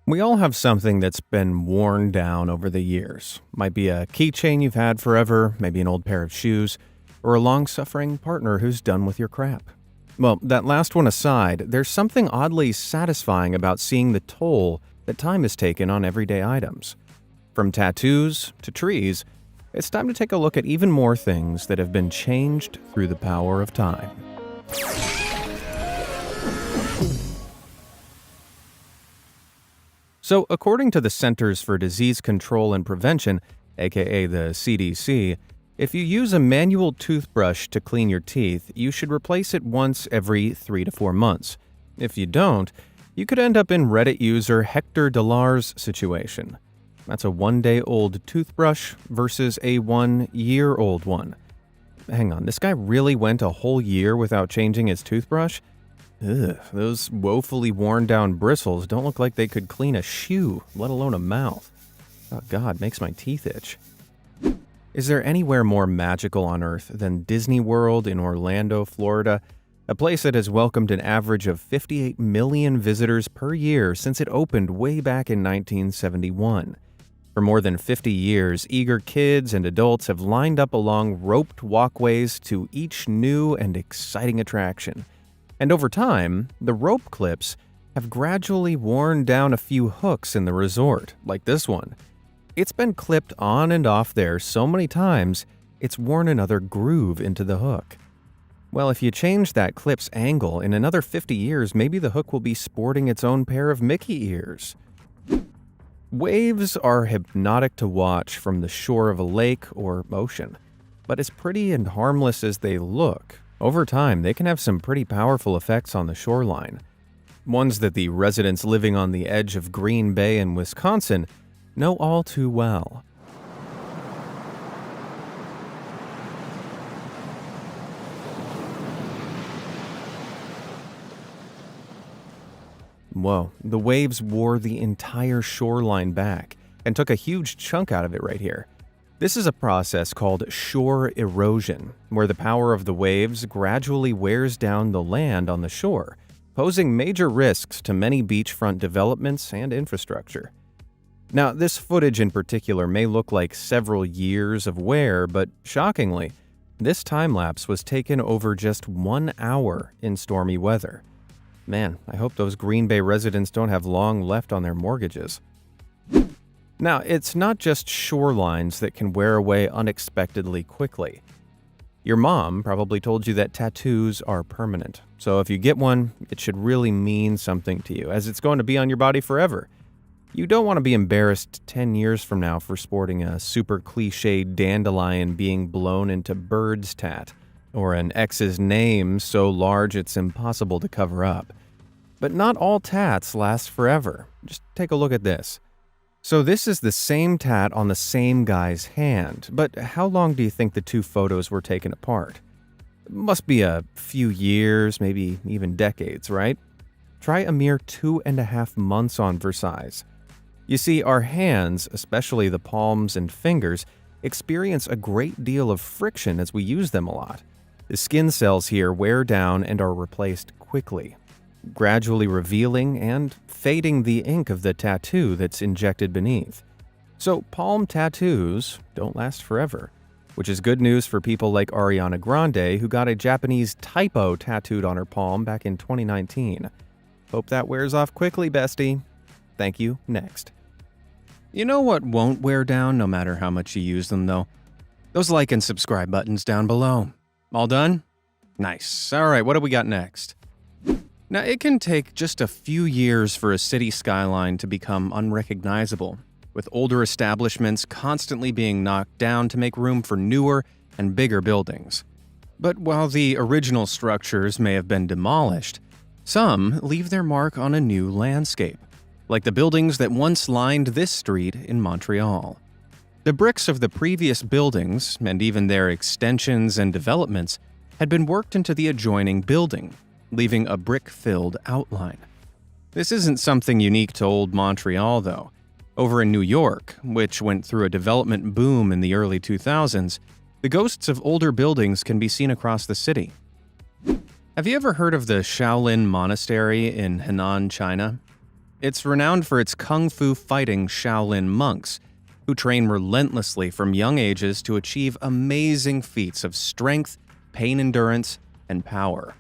We all have something that's been worn down over the years. Might be a keychain you've had forever, maybe an old pair of shoes, or a long suffering partner who's done with your crap. Well, that last one aside, there's something oddly satisfying about seeing the toll that time has taken on everyday items. From tattoos to trees, it's time to take a look at even more things that have been changed through the power of time. So, according to the Centers for Disease Control and Prevention, aka the CDC, if you use a manual toothbrush to clean your teeth, you should replace it once every 3 to 4 months. If you don't, you could end up in Reddit user Hector Delar's situation. That's a 1-day-old toothbrush versus a 1-year-old one. Hang on, this guy really went a whole year without changing his toothbrush? Ugh, those woefully worn-down bristles don't look like they could clean a shoe, let alone a mouth. Oh God, makes my teeth itch. Is there anywhere more magical on Earth than Disney World in Orlando, Florida? A place that has welcomed an average of 58 million visitors per year since it opened way back in 1971. For more than 50 years, eager kids and adults have lined up along roped walkways to each new and exciting attraction. And over time, the rope clips have gradually worn down a few hooks in the resort, like this one. It's been clipped on and off there so many times, it's worn another groove into the hook. Well, if you change that clip's angle, in another 50 years, maybe the hook will be sporting its own pair of Mickey ears. Waves are hypnotic to watch from the shore of a lake or ocean, but as pretty and harmless as they look, over time, they can have some pretty powerful effects on the shoreline. Ones that the residents living on the edge of Green Bay in Wisconsin know all too well. Whoa, the waves wore the entire shoreline back and took a huge chunk out of it right here. This is a process called shore erosion, where the power of the waves gradually wears down the land on the shore, posing major risks to many beachfront developments and infrastructure. Now, this footage in particular may look like several years of wear, but shockingly, this time-lapse was taken over just 1 hour in stormy weather. Man, I hope those Green Bay residents don't have long left on their mortgages. Now, it's not just shorelines that can wear away unexpectedly quickly. Your mom probably told you that tattoos are permanent, so if you get one, it should really mean something to you, as it's going to be on your body forever. You don't want to be embarrassed 10 years from now for sporting a super cliched dandelion being blown into bird's tat, or an ex's name so large it's impossible to cover up. But not all tats last forever. Just take a look at this. So this is the same tat on the same guy's hand, but how long do you think the two photos were taken apart? It must be a few years, maybe even decades, right? Try a mere 2.5 months on Versailles. You see, our hands, especially the palms and fingers, experience a great deal of friction as we use them a lot. The skin cells here wear down and are replaced quickly, gradually revealing and fading the ink of the tattoo that's injected beneath. So palm tattoos don't last forever, which is good news for people like Ariana Grande, who got a Japanese typo tattooed on her palm back in 2019. Hope that wears off quickly, bestie. Thank you, next. You know what won't wear down no matter how much you use them, though? Those like and subscribe buttons down below. All done? Nice. All right, what do we got next? Now, it can take just a few years for a city skyline to become unrecognizable, with older establishments constantly being knocked down to make room for newer and bigger buildings. But while the original structures may have been demolished, some leave their mark on a new landscape, like the buildings that once lined this street in Montreal. The bricks of the previous buildings, and even their extensions and developments, had been worked into the adjoining building, leaving a brick-filled outline. This isn't something unique to old Montreal, though. Over in New York, which went through a development boom in the early 2000s, the ghosts of older buildings can be seen across the city. Have you ever heard of the Shaolin Monastery in Henan, China? It's renowned for its kung fu fighting Shaolin monks, who train relentlessly from young ages to achieve amazing feats of strength, pain endurance, and power.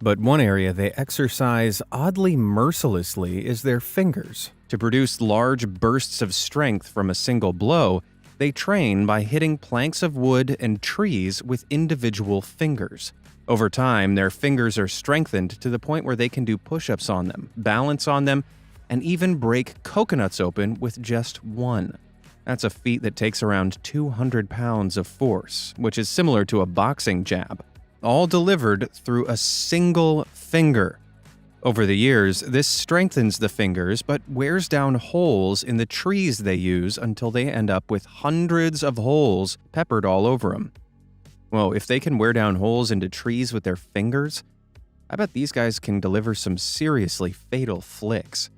But one area they exercise oddly mercilessly is their fingers. To produce large bursts of strength from a single blow, they train by hitting planks of wood and trees with individual fingers. Over time, their fingers are strengthened to the point where they can do push-ups on them, balance on them, and even break coconuts open with just one. That's a feat that takes around 200 pounds of force, which is similar to a boxing jab, all delivered through a single finger. Over the years, this strengthens the fingers but wears down holes in the trees they use until they end up with hundreds of holes peppered all over them. Well, if they can wear down holes into trees with their fingers, I bet these guys can deliver some seriously fatal flicks.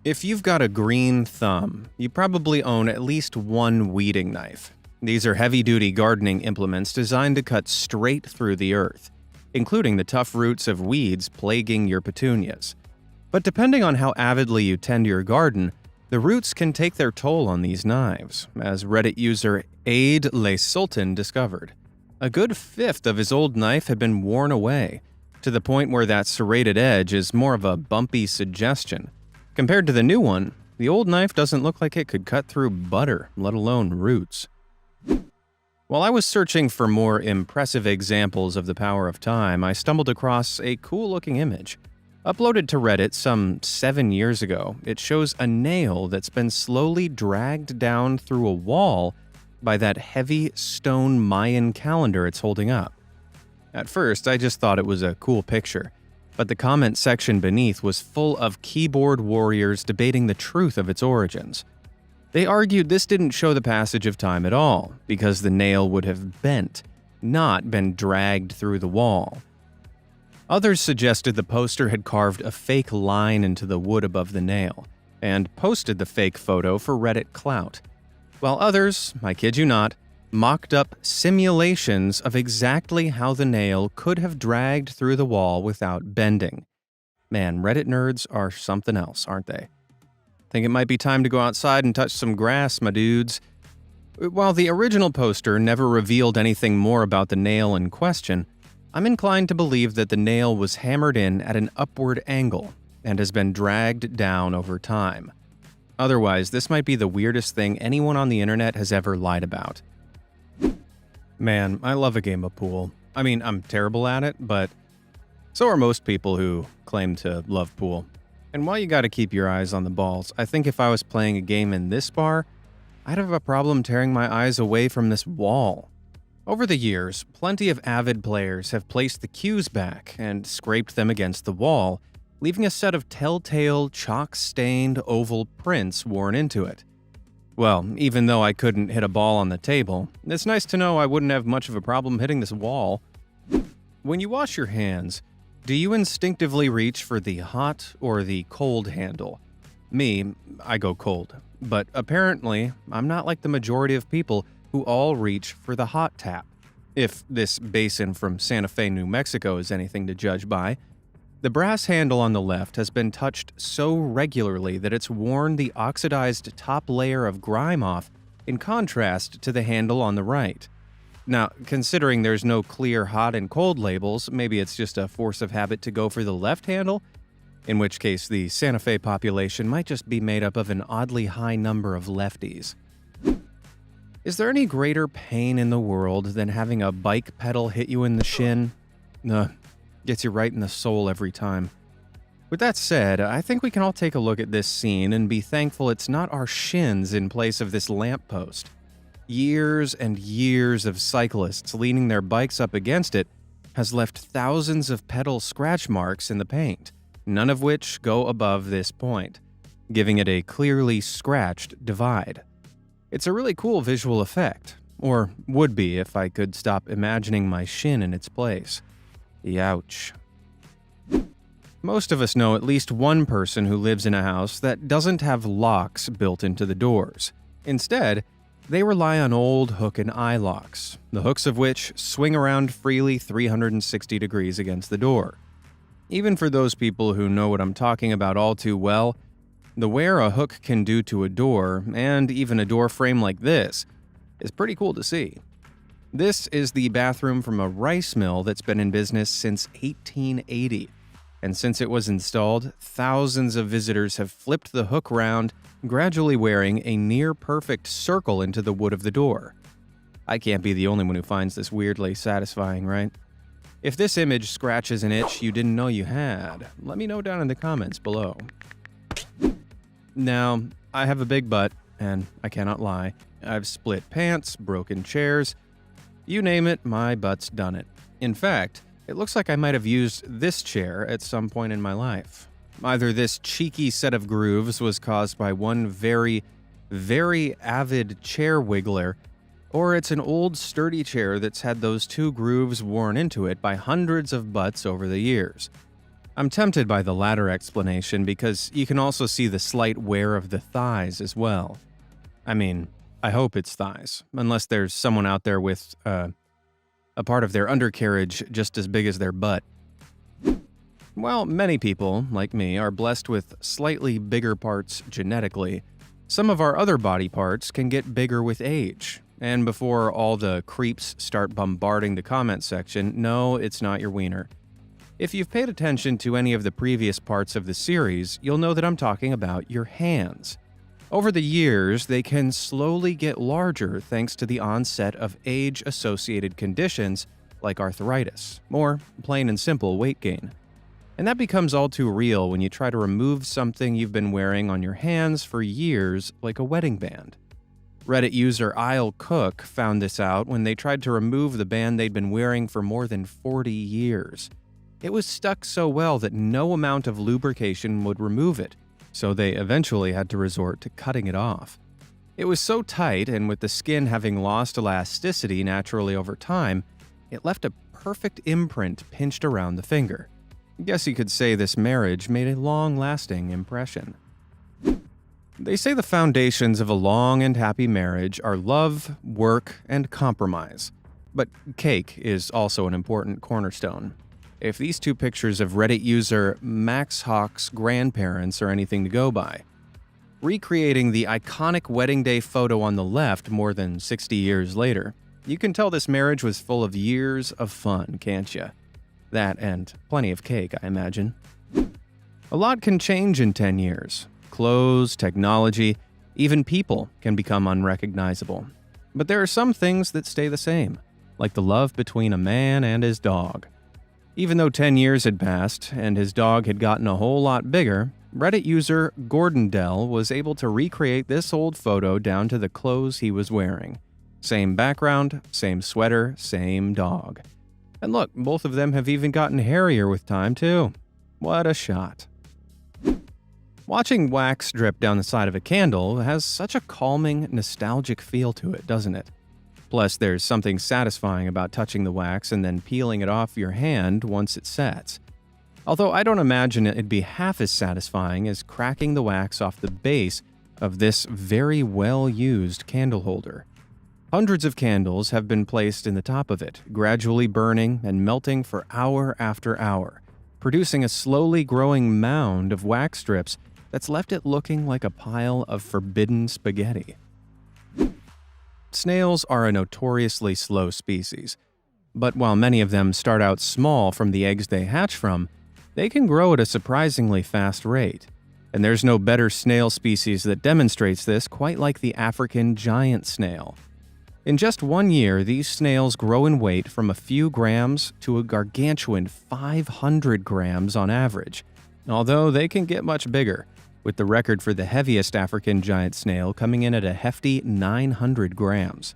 If you've got a green thumb, you probably own at least one weeding knife. These are heavy-duty gardening implements designed to cut straight through the earth, including the tough roots of weeds plaguing your petunias. But depending on how avidly you tend your garden, the roots can take their toll on these knives, as Reddit user Aid Le Sultan discovered. A good fifth of his old knife had been worn away, to the point where that serrated edge is more of a bumpy suggestion. Compared to the new one, the old knife doesn't look like it could cut through butter, let alone roots. While I was searching for more impressive examples of the power of time, I stumbled across a cool-looking image. Uploaded to Reddit some 7 years ago, it shows a nail that's been slowly dragged down through a wall by that heavy stone Mayan calendar it's holding up. At first, I just thought it was a cool picture, but the comment section beneath was full of keyboard warriors debating the truth of its origins. They argued this didn't show the passage of time at all, because the nail would have bent, not been dragged through the wall. Others suggested the poster had carved a fake line into the wood above the nail, and posted the fake photo for Reddit clout, while others, I kid you not, mocked up simulations of exactly how the nail could have dragged through the wall without bending. Man, Reddit nerds are something else, aren't they? Think it might be time to go outside and touch some grass, my dudes. While the original poster never revealed anything more about the nail in question, I'm inclined to believe that the nail was hammered in at an upward angle and has been dragged down over time. Otherwise, this might be the weirdest thing anyone on the internet has ever lied about. Man, I love a game of pool. I mean, I'm terrible at it, but so are most people who claim to love pool. And while you gotta keep your eyes on the balls, I think if I was playing a game in this bar, I'd have a problem tearing my eyes away from this wall. Over the years, plenty of avid players have placed the cues back and scraped them against the wall, leaving a set of telltale, chalk-stained oval prints worn into it. Well, even though I couldn't hit a ball on the table, it's nice to know I wouldn't have much of a problem hitting this wall. When you wash your hands, do you instinctively reach for the hot or the cold handle? Me, I go cold. But apparently, I'm not like the majority of people who all reach for the hot tap. If this basin from Santa Fe, New Mexico is anything to judge by, the brass handle on the left has been touched so regularly that it's worn the oxidized top layer of grime off, in contrast to the handle on the right. Now, considering there's no clear hot and cold labels, maybe it's just a force of habit to go for the left handle, in which case the Santa Fe population might just be made up of an oddly high number of lefties. Is there any greater pain in the world than having a bike pedal hit you in the shin? Gets you right in the soul every time. With that said, I think we can all take a look at this scene and be thankful it's not our shins in place of this lamppost. Years and years of cyclists leaning their bikes up against it has left thousands of pedal scratch marks in the paint, none of which go above this point, giving it a clearly scratched divide. It's a really cool visual effect, or would be if I could stop imagining my shin in its place. Youch. Most of us know at least one person who lives in a house that doesn't have locks built into the doors. Instead, they rely on old hook and eye locks, the hooks of which swing around freely 360 degrees against the door. Even for those people who know what I'm talking about all too well, the wear a hook can do to a door, and even a door frame like this, is pretty cool to see. This is the bathroom from a rice mill that's been in business since 1880. And since it was installed, thousands of visitors have flipped the hook round, gradually wearing a near-perfect circle into the wood of the door. I can't be the only one who finds this weirdly satisfying, right? If this image scratches an itch you didn't know you had, let me know down in the comments below. Now, I have a big butt, and I cannot lie. I've split pants, broken chairs. You name it, my butt's done it. In fact, it looks like I might have used this chair at some point in my life. Either this cheeky set of grooves was caused by one very, very avid chair wiggler, or it's an old sturdy chair that's had those two grooves worn into it by hundreds of butts over the years. I'm tempted by the latter explanation because you can also see the slight wear of the thighs as well. I mean, I hope it's thighs, unless there's someone out there with a part of their undercarriage just as big as their butt. While many people, like me, are blessed with slightly bigger parts genetically, some of our other body parts can get bigger with age. And before all the creeps start bombarding the comment section, no, it's not your wiener. If you've paid attention to any of the previous parts of the series, you'll know that I'm talking about your hands. Over the years, they can slowly get larger thanks to the onset of age-associated conditions like arthritis, or plain and simple weight gain. And that becomes all too real when you try to remove something you've been wearing on your hands for years, like a wedding band. Reddit user Isle Cook found this out when they tried to remove the band they'd been wearing for more than 40 years. It was stuck so well that no amount of lubrication would remove it, so they eventually had to resort to cutting it off. It was so tight, and with the skin having lost elasticity naturally over time, it left a perfect imprint pinched around the finger. I guess you could say this marriage made a long-lasting impression. They say the foundations of a long and happy marriage are love, work, and compromise. But cake is also an important cornerstone. If these two pictures of Reddit user Max Hawk's grandparents are anything to go by. Recreating the iconic wedding day photo on the left more than 60 years later, you can tell this marriage was full of years of fun, can't you? That and plenty of cake, I imagine. A lot can change in 10 years. Clothes, technology, even people can become unrecognizable. But there are some things that stay the same, like the love between a man and his dog. Even though 10 years had passed and his dog had gotten a whole lot bigger, Reddit user Gordon Dell was able to recreate this old photo down to the clothes he was wearing. Same background, same sweater, same dog. And look, both of them have even gotten hairier with time too. What a shot. Watching wax drip down the side of a candle has such a calming, nostalgic feel to it, doesn't it? Plus, there's something satisfying about touching the wax and then peeling it off your hand once it sets. Although I don't imagine it'd be half as satisfying as cracking the wax off the base of this very well-used candle holder. Hundreds of candles have been placed in the top of it, gradually burning and melting for hour after hour, producing a slowly growing mound of wax strips that's left it looking like a pile of forbidden spaghetti. Snails are a notoriously slow species, but while many of them start out small from the eggs they hatch from, they can grow at a surprisingly fast rate. And there's no better snail species that demonstrates this quite like the African giant snail. In just 1 year, these snails grow in weight from a few grams to a gargantuan 500 grams on average, although they can get much bigger, with the record for the heaviest African giant snail coming in at a hefty 900 grams.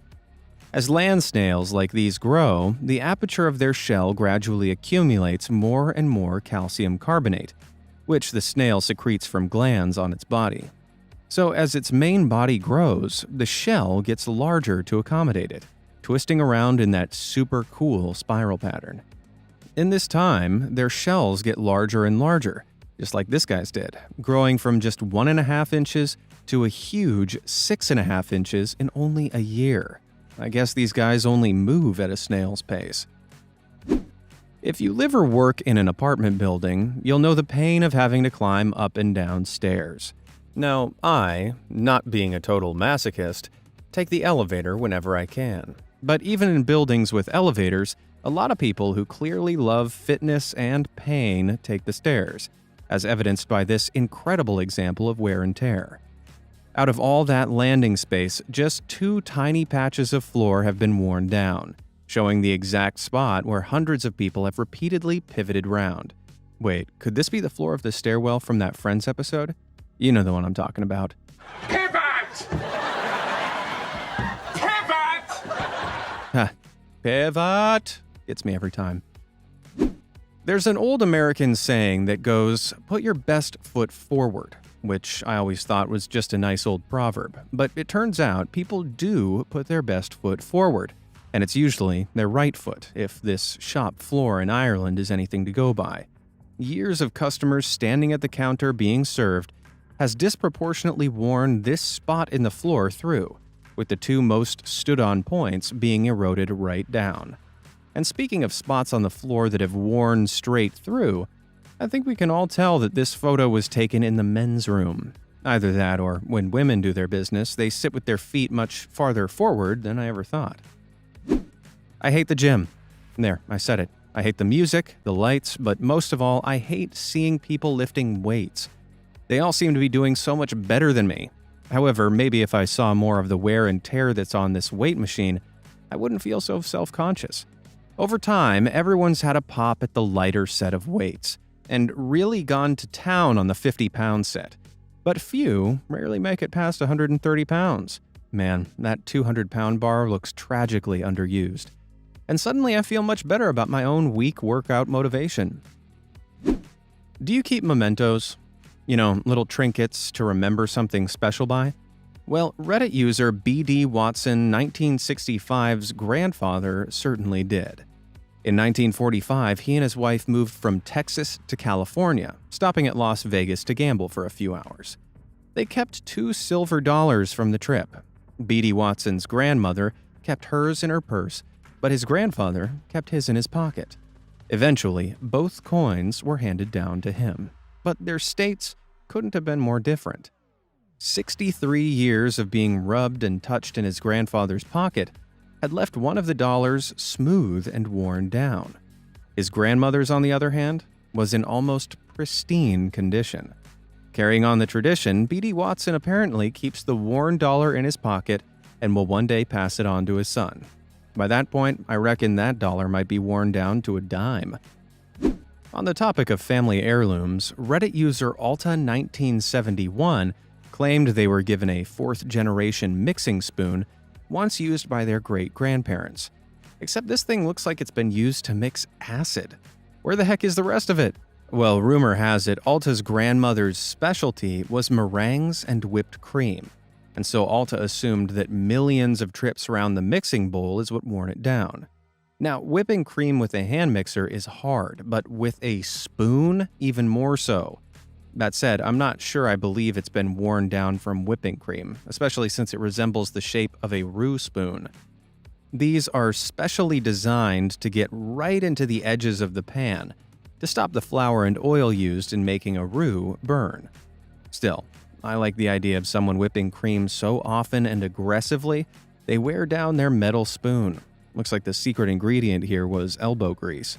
As land snails like these grow, the aperture of their shell gradually accumulates more and more calcium carbonate, which the snail secretes from glands on its body. So as its main body grows, the shell gets larger to accommodate it, twisting around in that super cool spiral pattern. In this time, their shells get larger and larger, just like this guy's did, growing from just 1.5 inches to a huge 6.5 inches in only a year. I guess these guys only move at a snail's pace. If you live or work in an apartment building, you'll know the pain of having to climb up and down stairs. Now, I, not being a total masochist, take the elevator whenever I can. But even in buildings with elevators, a lot of people who clearly love fitness and pain take the stairs, as evidenced by this incredible example of wear and tear. Out of all that landing space, just 2 tiny patches of floor have been worn down, showing the exact spot where hundreds of people have repeatedly pivoted round. Wait, could this be the floor of the stairwell from that Friends episode? You know the one I'm talking about. Pivot! Pivot! Ha, pivot! Gets me every time. There's an old American saying that goes, "Put your best foot forward," which I always thought was just a nice old proverb. But it turns out people do put their best foot forward, and it's usually their right foot, if this shop floor in Ireland is anything to go by. Years of customers standing at the counter being served has disproportionately worn this spot in the floor through, with the 2 most stood-on points being eroded right down. And speaking of spots on the floor that have worn straight through, I think we can all tell that this photo was taken in the men's room. Either that or when women do their business, they sit with their feet much farther forward than I ever thought. I hate the gym. There, I said it. I hate the music, the lights, but most of all, I hate seeing people lifting weights. They all seem to be doing so much better than me. However, maybe if I saw more of the wear and tear that's on this weight machine, I wouldn't feel so self-conscious. Over time, everyone's had a pop at the lighter set of weights, and really gone to town on the 50-pound set. But few rarely make it past 130 pounds. Man, that 200-pound bar looks tragically underused. And suddenly I feel much better about my own weak workout motivation. Do you keep mementos? You know, little trinkets to remember something special by? Well, Reddit user B.D. Watson 1965's grandfather certainly did. In 1945, he and his wife moved from Texas to California, stopping at Las Vegas to gamble for a few hours. They kept 2 silver dollars from the trip. B.D. Watson's grandmother kept hers in her purse, but his grandfather kept his in his pocket. Eventually, both coins were handed down to him, but their states couldn't have been more different. 63 years of being rubbed and touched in his grandfather's pocket had left one of the dollars smooth and worn down. His grandmother's, on the other hand, was in almost pristine condition. Carrying on the tradition, B.D. Watson apparently keeps the worn dollar in his pocket and will one day pass it on to his son. By that point, I reckon that dollar might be worn down to a dime. On the topic of family heirlooms, Reddit user Alta1971 claimed they were given a 4th-generation mixing spoon once used by their great-grandparents. Except this thing looks like it's been used to mix acid. Where the heck is the rest of it? Well, rumor has it Alta's grandmother's specialty was meringues and whipped cream, and so Alta assumed that millions of trips around the mixing bowl is what worn it down. Now, whipping cream with a hand mixer is hard, but with a spoon, even more so. That said, I'm not sure I believe it's been worn down from whipping cream, especially since it resembles the shape of a roux spoon. These are specially designed to get right into the edges of the pan, to stop the flour and oil used in making a roux burn. Still, I like the idea of someone whipping cream so often and aggressively, they wear down their metal spoon. Looks like the secret ingredient here was elbow grease.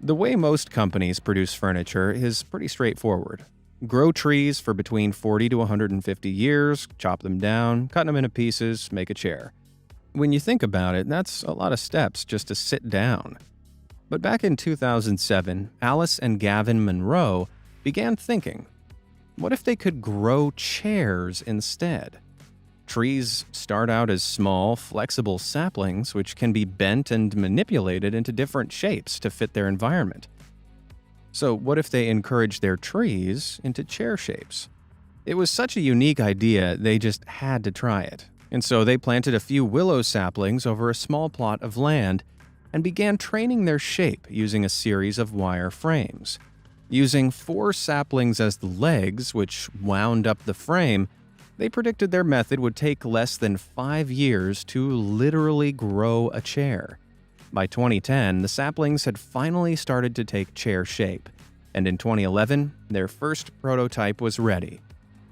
The way most companies produce furniture is pretty straightforward. Grow trees for between 40 to 150 years, chop them down, cut them into pieces, make a chair. When you think about it, that's a lot of steps just to sit down. But back in 2007, Alice and Gavin Monroe began thinking, what if they could grow chairs instead? Trees start out as small, flexible saplings which can be bent and manipulated into different shapes to fit their environment. So what if they encourage their trees into chair shapes? It was such a unique idea, they just had to try it. And so they planted a few willow saplings over a small plot of land and began training their shape using a series of wire frames. Using 4 saplings as the legs, which wound up the frame, they predicted their method would take less than 5 years to literally grow a chair. By 2010, the saplings had finally started to take chair shape, and in 2011, their first prototype was ready.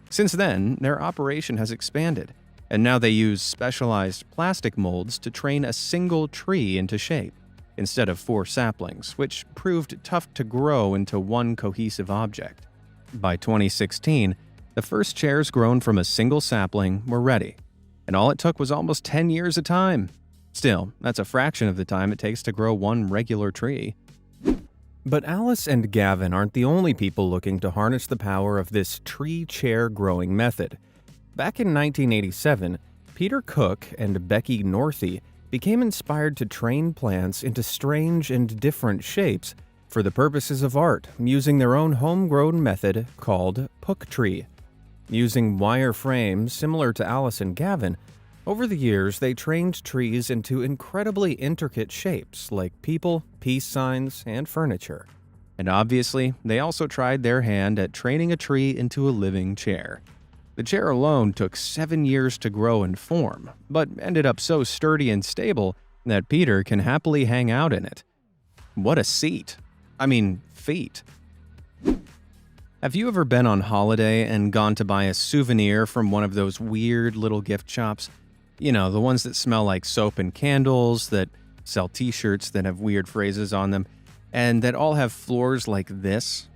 Since then, their operation has expanded, and now they use specialized plastic molds to train a single tree into shape, instead of 4 saplings, which proved tough to grow into one cohesive object. By 2016, the first chairs grown from a single sapling were ready, and all it took was almost 10 years of time. Still, that's a fraction of the time it takes to grow one regular tree. But Alice and Gavin aren't the only people looking to harness the power of this tree chair growing method. Back in 1987, Peter Cook and Becky Northey became inspired to train plants into strange and different shapes for the purposes of art, using their own homegrown method called Pooktree. Using wire frames similar to Alice and Gavin, over the years they trained trees into incredibly intricate shapes like people, peace signs, and furniture. And obviously, they also tried their hand at training a tree into a living chair. The chair alone took 7 years to grow and form, but ended up so sturdy and stable that Peter can happily hang out in it. What a seat! I mean, feet. Have you ever been on holiday and gone to buy a souvenir from one of those weird little gift shops? You know, the ones that smell like soap and candles, that sell t-shirts that have weird phrases on them, and that all have floors like this?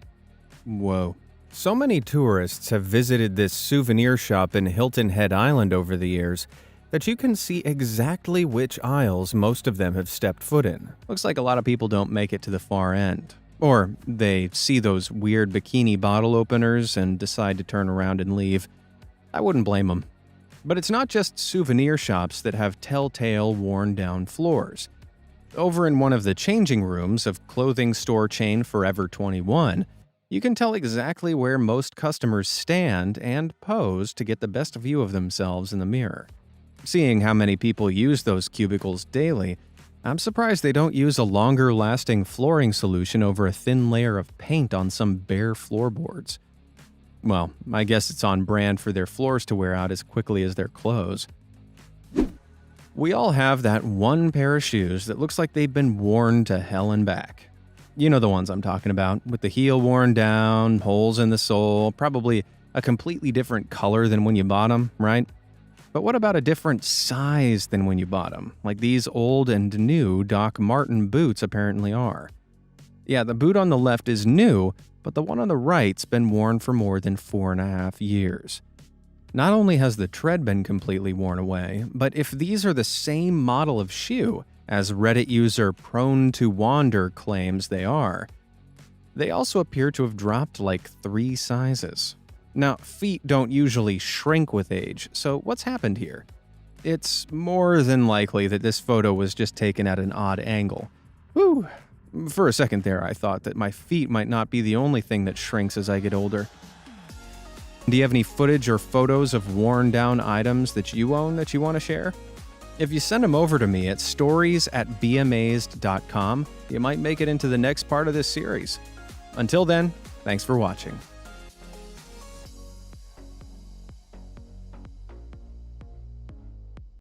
Whoa. So many tourists have visited this souvenir shop in Hilton Head Island over the years that you can see exactly which aisles most of them have stepped foot in. Looks like a lot of people don't make it to the far end. Or they see those weird bikini bottle openers and decide to turn around and leave. I wouldn't blame them. But it's not just souvenir shops that have telltale worn-down floors. Over in one of the changing rooms of clothing store chain Forever 21, you can tell exactly where most customers stand and pose to get the best view of themselves in the mirror. Seeing how many people use those cubicles daily, I'm surprised they don't use a longer-lasting flooring solution over a thin layer of paint on some bare floorboards. Well, I guess it's on brand for their floors to wear out as quickly as their clothes. We all have that one pair of shoes that looks like they've been worn to hell and back. You know the ones I'm talking about, with the heel worn down, holes in the sole, probably a completely different color than when you bought them, right? But what about a different size than when you bought them, like these old and new Doc Marten boots apparently are? Yeah, the boot on the left is new, but the one on the right's been worn for more than 4.5 years. Not only has the tread been completely worn away, but if these are the same model of shoe as Reddit user Prone to Wander claims they are, they also appear to have dropped like 3 sizes. Now, feet don't usually shrink with age, so what's happened here? It's more than likely that this photo was just taken at an odd angle. Whew. For a second there, I thought that my feet might not be the only thing that shrinks as I get older. Do you have any footage or photos of worn-down items that you own that you want to share? If you send them over to me at stories@beamazed.com, you might make it into the next part of this series. Until then, thanks for watching.